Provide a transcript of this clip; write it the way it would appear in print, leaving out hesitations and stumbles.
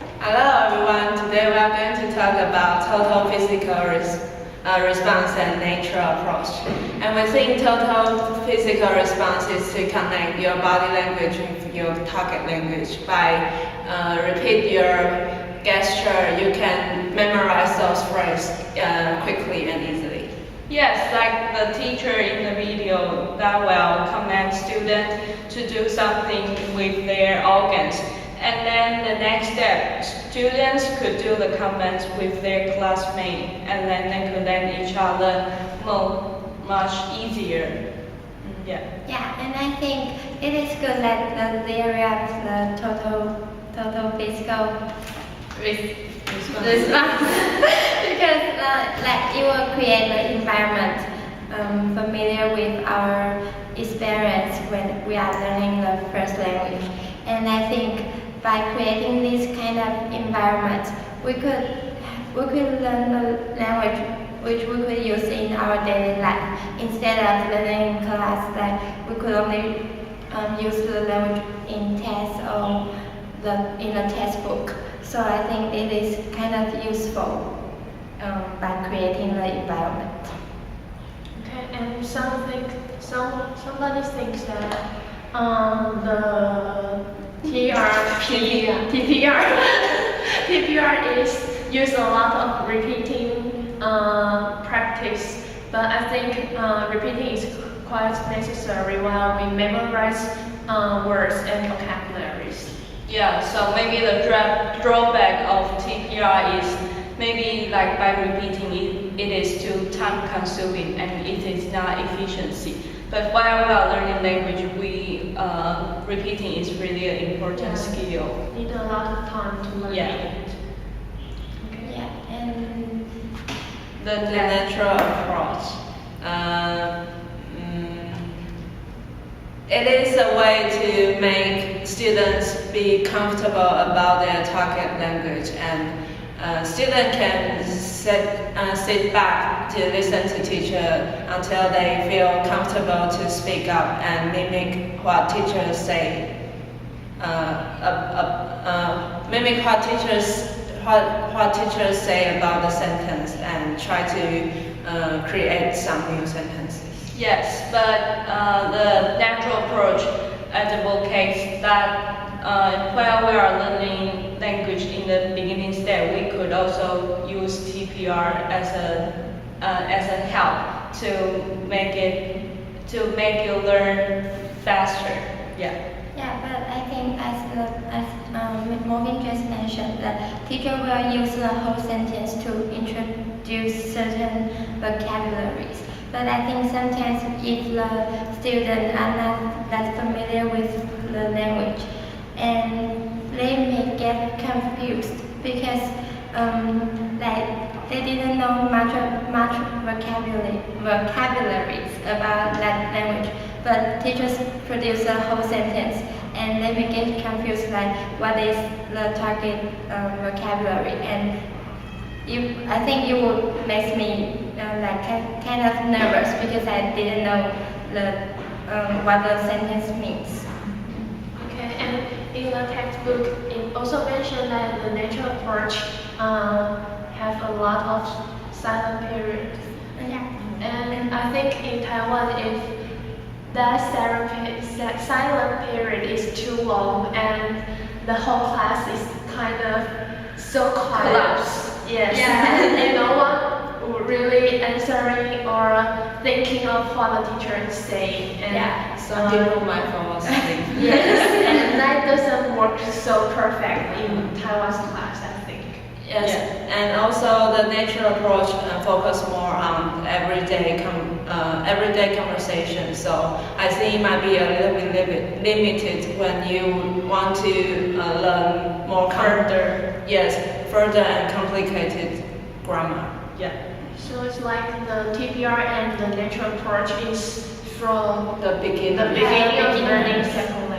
Hello everyone, today we are going to talk about total physical response and natural approach. And we think total physical response is to connect your body language with your target language. By repeat your gesture, you can memorize those phrases quickly and easily. Yes, like the teacher in the video that will command students to do something with their organs. And then the next step, students could do the comments with their classmates, and then they could learn each other much easier. Yeah, and I think it is good that the theory of the total physical response because like it will create the environment familiar with our experience when we are learning the first language. And I think by creating this kind of environment, we could learn the language which we could use in our daily life instead of learning in class that we could only use the language in tests or in a textbook. So I think it is kind of useful by creating the environment. Okay, and somebody thinks that the TPR is use a lot of repeating practice, but I think repeating is quite necessary while we memorize words and vocabularies. Yeah, so maybe the drawback of TPR is maybe like by repeating it is too time consuming and it is not efficiency. But while we are learning language, repeating is really an important skill. Need a lot of time to learn it. Okay. Yeah, and the natural approach. It is a way to make students be comfortable about their target language, and students can sit back to listen to teacher until they feel comfortable to speak up and mimic what teachers say. Mimic what teachers say about the sentence and try to create some new sentences. Yes, but the natural approach advocates that while we are learning language in the beginning step, we could also use TPR as a help to make you learn faster. Yeah. Yeah, but I think as Morphine just mentioned, the teacher will use the whole sentence to introduce certain vocabularies. But I think sometimes if the students are not that familiar with the language, and they may get confused because like they didn't know much vocabularies about that language. But teachers produce a whole sentence, and they may get confused like what is the target vocabulary. And I think it would make me like kind of nervous because I didn't know what the sentence means. Okay, and in the textbook, it also mentioned that the natural approach have a lot of silent periods. Yeah. And I think in Taiwan, if that silent period is too long and the whole class is kind of so quiet. Yes. Yeah. And no one really answering or thinking of what the teacher is saying. And some people might fall asleep. Yes, and that doesn't work so perfect in Taiwan's class, I think. Yes, and also the natural approach focus more on everyday conversation. So I think it might be a little bit limited when you want to learn more further and complicated grammar. Yeah. So it's like the TPR and the natural approach is from the beginning of learning second